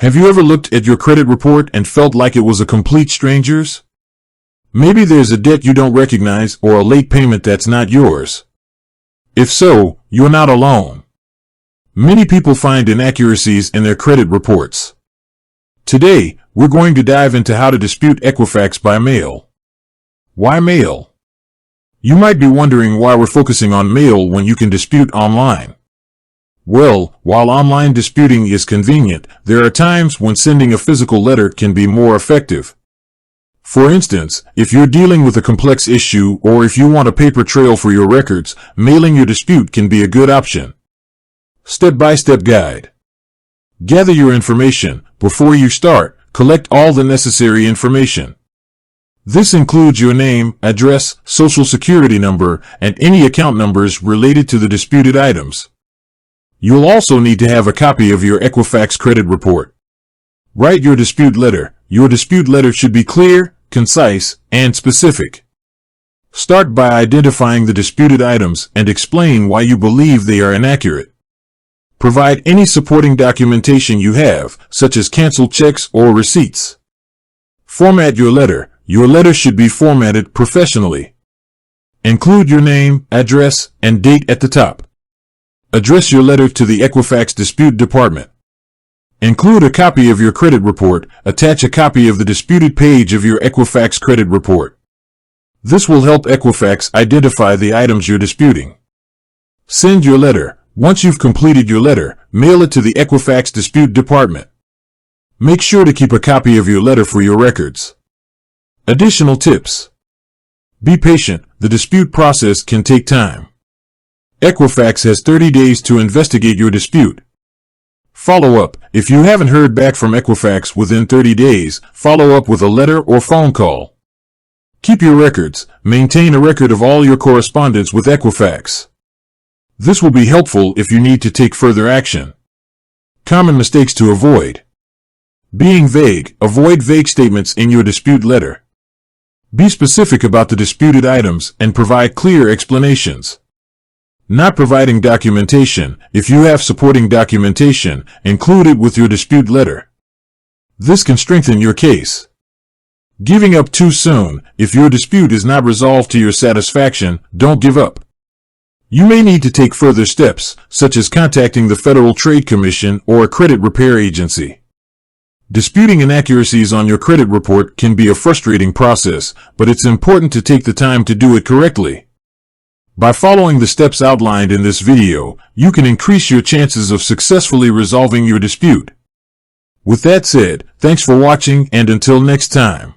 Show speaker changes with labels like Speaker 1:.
Speaker 1: Have you ever looked at your credit report and felt like it was a complete stranger's? Maybe there's a debt you don't recognize or a late payment that's not yours. If so, you're not alone. Many people find inaccuracies in their credit reports. Today, we're going to dive into how to dispute Equifax by mail. Why mail? You might be wondering why we're focusing on mail when you can dispute online. Well, while online disputing is convenient, there are times when sending a physical letter can be more effective. For instance, if you're dealing with a complex issue or if you want a paper trail for your records, mailing your dispute can be a good option. Step-by-step guide. Gather your information. Before you start, collect all the necessary information. This includes your name, address, social security number, and any account numbers related to the disputed items. You'll also need to have a copy of your Equifax credit report. Write your dispute letter. Your dispute letter should be clear, concise, and specific. Start by identifying the disputed items and explain why you believe they are inaccurate. Provide any supporting documentation you have, such as canceled checks or receipts. Format your letter. Your letter should be formatted professionally. Include your name, address, and date at the top. Address your letter to the Equifax Dispute Department. Include a copy of your credit report. Attach a copy of the disputed page of your Equifax credit report. This will help Equifax identify the items you're disputing. Send your letter. Once you've completed your letter, mail it to the Equifax Dispute Department. Make sure to keep a copy of your letter for your records. Additional tips. Be patient. The dispute process can take time. Equifax has 30 days to investigate your dispute. Follow up. If you haven't heard back from Equifax within 30 days, follow up with a letter or phone call. Keep your records. Maintain a record of all your correspondence with Equifax. This will be helpful if you need to take further action. Common mistakes to avoid. Being vague. Avoid vague statements in your dispute letter. Be specific about the disputed items and provide clear explanations. Not providing documentation. If you have supporting documentation, include it with your dispute letter. This can strengthen your case. Giving up too soon. If your dispute is not resolved to your satisfaction, don't give up. You may need to take further steps, such as contacting the Federal Trade Commission or a credit repair agency. Disputing inaccuracies on your credit report can be a frustrating process, but it's important to take the time to do it correctly. By following the steps outlined in this video, you can increase your chances of successfully resolving your dispute. With that said, thanks for watching and until next time.